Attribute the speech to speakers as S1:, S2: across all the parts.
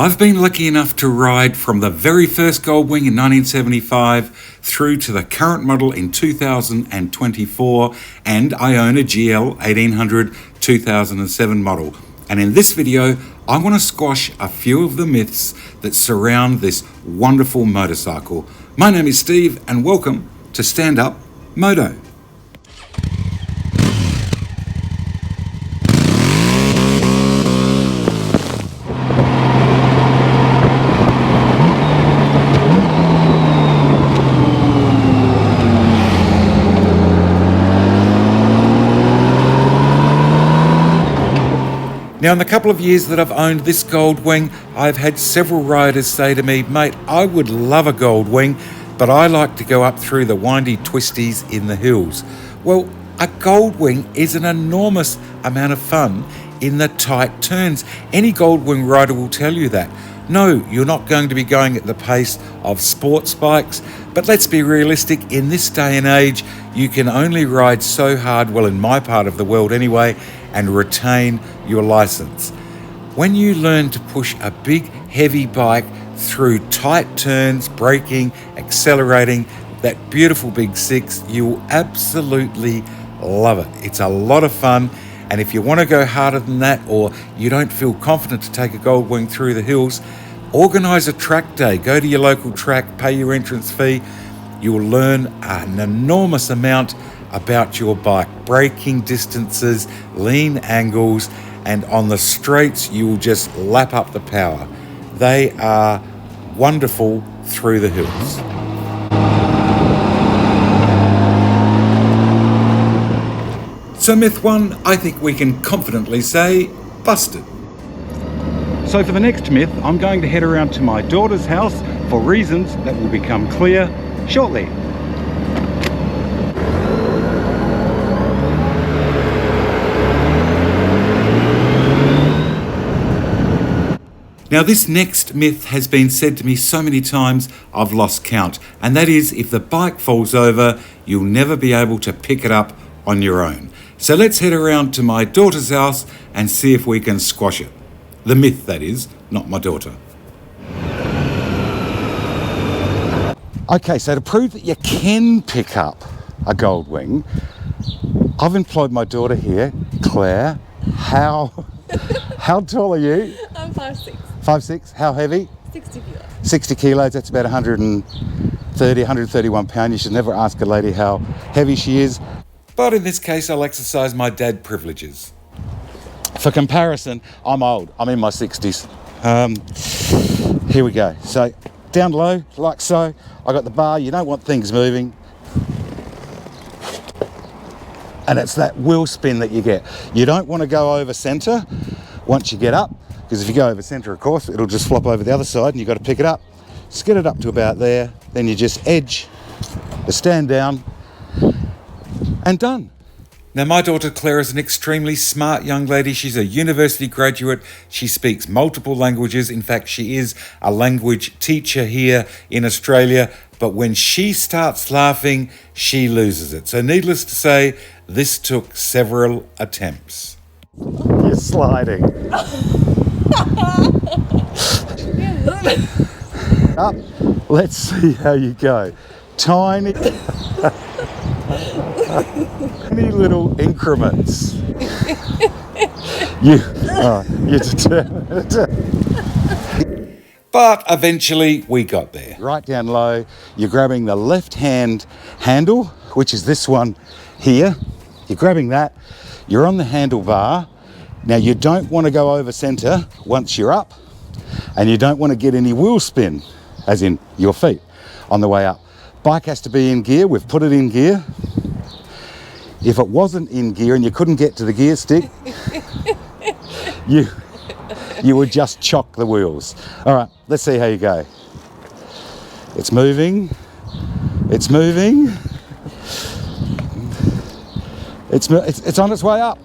S1: I've been lucky enough to ride from the very first Goldwing in 1975 through to the current model in 2024, and I own a GL 1800 2007 model. And in this video, I want to squash a few of the myths that surround this wonderful motorcycle. My name is Steve and welcome to Stand-up Moto. Now, in the couple of years that I've owned this Goldwing, I've had several riders say to me, mate, I would love a Goldwing, but I like to go up through the windy twisties in the hills. Well, a Goldwing is an enormous amount of fun in the tight turns. Any Goldwing rider will tell you that. No, you're not going to be going at the pace of sports bikes, but let's be realistic, in this day and age, you can only ride so hard, well, in my part of the world anyway, and retain your license. When you learn to push a big, heavy bike through tight turns, braking, accelerating, that beautiful big six, you will absolutely love it. It's a lot of fun, and if you want to go harder than that, or you don't feel confident to take a Goldwing through the hills, organise a track day. Go to your local track, pay your entrance fee. You'll learn an enormous amount about your bike, braking distances, lean angles, and on the straights you will just lap up the power. They are wonderful through the hills. So myth one, I think we can confidently say, busted. So for the next myth, I'm going to head around to my daughter's house for reasons that will become clear shortly. Now, this next myth has been said to me so many times I've lost count, and that is, if the bike falls over, you'll never be able to pick it up on your own. So let's head around to my daughter's house and see if we can squash it. The myth, that is, not my daughter. Okay, so to prove that you can pick up a Goldwing, I've employed my daughter here, Claire. How tall are you?
S2: I'm 5'6".
S1: 5'6", how heavy?
S2: 60 kilos.
S1: 60 kilos, that's about 131 pounds. You should never ask a lady how heavy she is. But in this case, I'll exercise my dad privileges. For comparison, I'm old. I'm in my 60s. Here we go. So down low, like so. I got the bar. You don't want things moving. And it's that wheel spin that you get. You don't want to go over centre once you get up, because if you go over centre, of course, it'll just flop over the other side and you've got to pick it up. Just get it up to about there, then you just edge the stand down and done. Now, my daughter Claire is an extremely smart young lady. She's a university graduate. She speaks multiple languages. In fact, she is a language teacher here in Australia. But when she starts laughing, she loses it. So needless to say, this took several attempts. You're sliding. Up. Let's see how you go. Tiny little increments. You're determined. But eventually we got there. Right down low, you're grabbing the left hand handle, which is this one here. You're grabbing that, you're on the handlebar. Now, you don't want to go over centre once you're up, and you don't want to get any wheel spin, as in your feet, on the way up. Bike has to be in gear. We've put it in gear. If it wasn't in gear and you couldn't get to the gear stick, you would just chock the wheels. All right, let's see how you go. It's moving. It's moving. It's on its way up.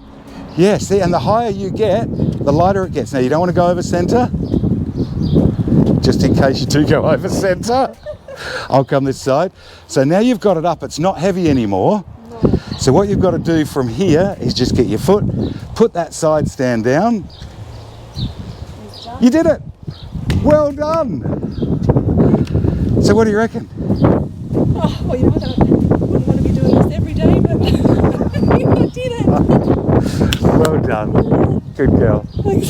S1: Yeah, see, and the higher you get, the lighter it gets. Now, you don't want to go over centre, just in case you do go over centre. I'll come this side. So now you've got it up, it's not heavy anymore. No. So what you've got to do from here is just get your foot, put that side stand down. You did it. Well done. So what do you reckon?
S2: Oh, well, you know, I wouldn't want to be doing this every day, but I did it.
S1: Well done. Good girl.
S2: Thanks.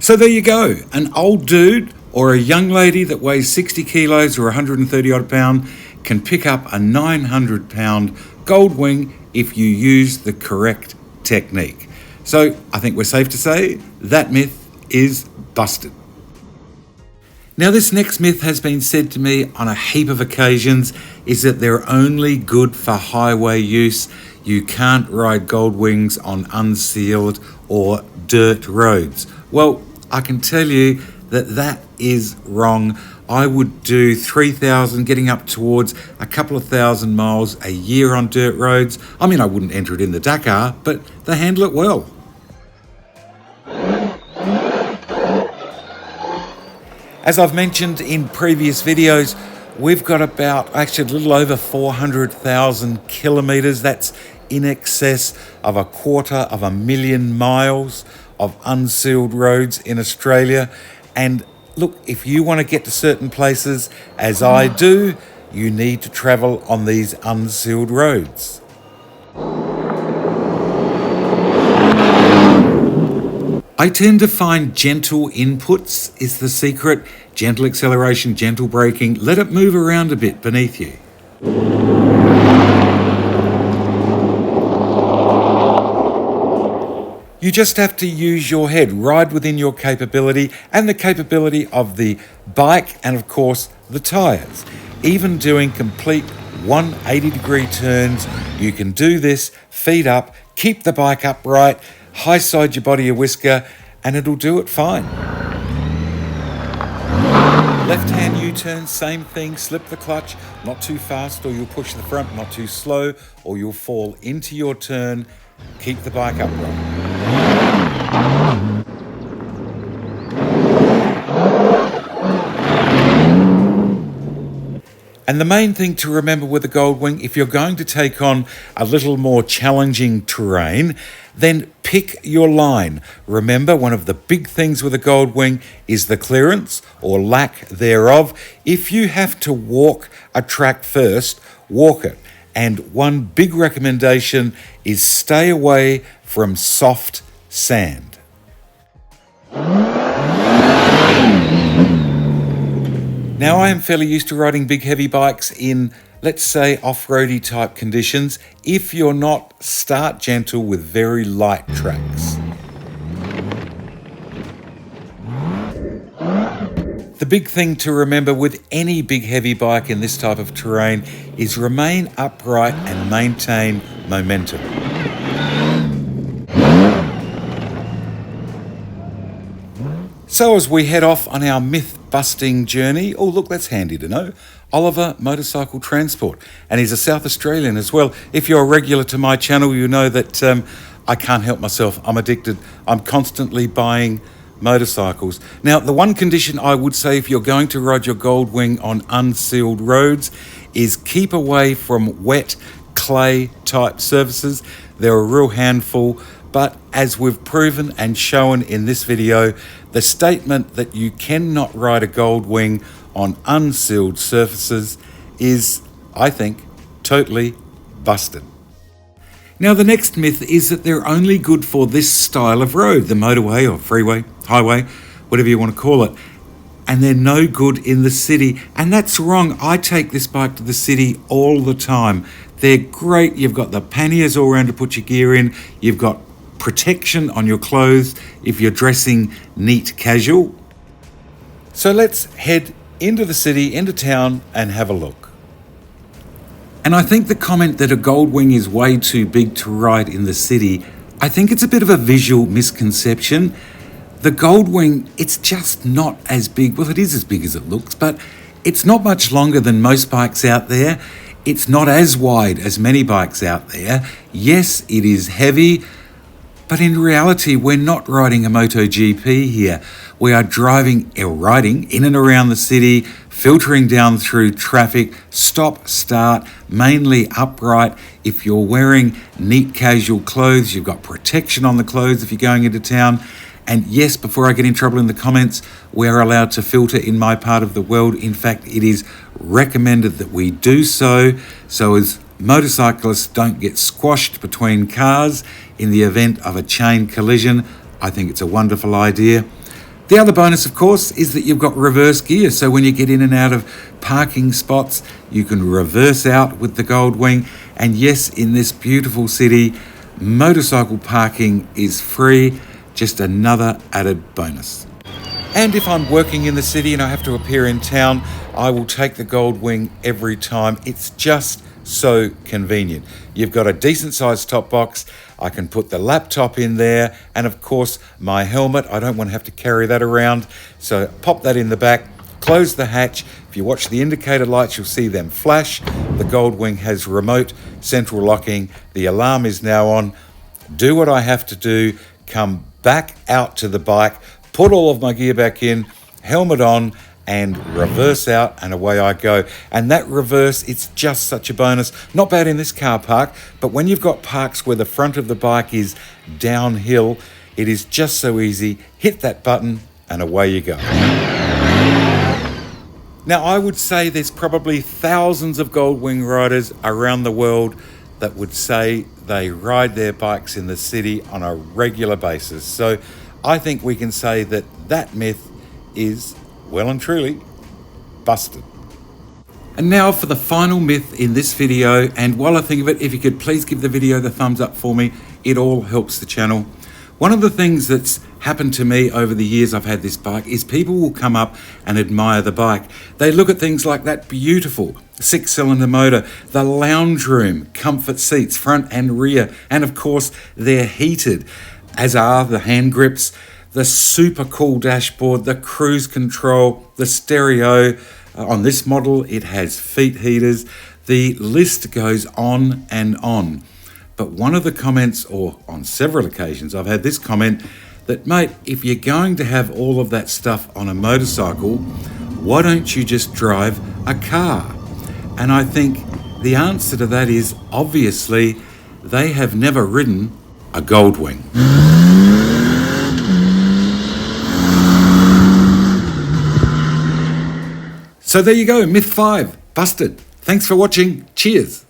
S1: So there you go. An old dude or a young lady that weighs 60 kilos or 130 odd pound can pick up a 900 pound Goldwing if you use the correct technique. So I think we're safe to say that myth is busted. Now, this next myth has been said to me on a heap of occasions, is that they're only good for highway use. You can't ride Goldwings on unsealed or dirt roads. Well, I can tell you that that is wrong. I would do 3,000, getting up towards a couple of thousand miles a year on dirt roads. I mean, I wouldn't enter it in the Dakar, but they handle it well. As I've mentioned in previous videos, we've got about, actually a little over 400,000 kilometres. That's in excess of 250,000 miles of unsealed roads in Australia. And look, if you want to get to certain places, as I do, you need to travel on these unsealed roads. I tend to find gentle inputs is the secret. Gentle acceleration, gentle braking. Let it move around a bit beneath you. You just have to use your head, ride within your capability and the capability of the bike and, of course, the tyres. Even doing complete 180-degree turns, you can do this, feet up, keep the bike upright, high side your body a whisker, and it'll do it fine. Left hand U-turn, same thing, slip the clutch, not too fast or you'll push the front, not too slow or you'll fall into your turn. Keep the bike upright. And the main thing to remember with the Goldwing, if you're going to take on a little more challenging terrain, then pick your line. Remember, one of the big things with a Goldwing is the clearance or lack thereof. If you have to walk a track first, walk it. And one big recommendation is stay away from soft sand. Now, I am fairly used to riding big heavy bikes in, let's say, off-roady type conditions. If you're not, start gentle with very light tracks. The big thing to remember with any big heavy bike in this type of terrain is remain upright and maintain momentum. So as we head off on our myth-busting journey, oh look, that's handy to know, Oliver Motorcycle Transport, and he's a South Australian as well. If you're a regular to my channel, you know that I can't help myself. I'm addicted. I'm constantly buying motorcycles. Now, the one condition I would say if you're going to ride your Goldwing on unsealed roads is keep away from wet clay type surfaces. They're a real handful, but as we've proven and shown in this video, the statement that you cannot ride a Goldwing on unsealed surfaces is, I think, totally busted. Now, the next myth is that they're only good for this style of road, the motorway or freeway, highway, whatever you want to call it, and they're no good in the city. And that's wrong. I take this bike to the city all the time. They're great. You've got the panniers all around to put your gear in. You've got protection on your clothes if you're dressing neat casual. So let's head into the city, into town, and have a look. And I think the comment that a Goldwing is way too big to ride in the city, I think it's a bit of a visual misconception. The Goldwing, it's just not as big. Well, it is as big as it looks, but it's not much longer than most bikes out there. It's not as wide as many bikes out there. Yes, it is heavy, but in reality, we're not riding a MotoGP here. We are riding in and around the city, filtering down through traffic, stop, start, mainly upright. If you're wearing neat casual clothes, you've got protection on the clothes if you're going into town. And yes, before I get in trouble in the comments, we are allowed to filter in my part of the world. In fact, it is recommended that we do so as motorcyclists don't get squashed between cars in the event of a chain collision. I think it's a wonderful idea. The other bonus, of course, is that you've got reverse gear. So when you get in and out of parking spots, you can reverse out with the Goldwing. And yes, in this beautiful city, motorcycle parking is free. Just another added bonus. And if I'm working in the city and I have to appear in town, I will take the Goldwing every time. It's just so convenient. You've got a decent sized top box. I can put the laptop in there, and of course my helmet. I don't want to have to carry that around, so pop that in the back, close the hatch. If you watch the indicator lights, you'll see them flash. The Goldwing has remote central locking. The alarm is now on. Do what I have to do, come back out to the bike, put all of my gear back in, helmet on, and reverse out, and away I go. And that reverse, it's just such a bonus. Not bad in this car park, but when you've got parks where the front of the bike is downhill, it is just so easy. Hit that button and away you go. Now, I would say there's probably thousands of Goldwing riders around the world that would say they ride their bikes in the city on a regular basis. So I think we can say that that myth is well and truly busted. And now for the final myth in this video, and while I think of it, if you could please give the video the thumbs up for me, it all helps the channel. One of the things that's happened to me over the years I've had this bike is people will come up and admire the bike. They look at things like that beautiful 6-cylinder motor, the lounge room, comfort seats, front and rear, and of course they're heated, as are the hand grips, the super cool dashboard, the cruise control, the stereo. On this model, it has feet heaters. The list goes on and on. But one of the comments, or on several occasions, I've had this comment that, mate, if you're going to have all of that stuff on a motorcycle, why don't you just drive a car? And I think the answer to that is, obviously, they have never ridden a Goldwing. So there you go, myth 5, busted. Thanks for watching. Cheers.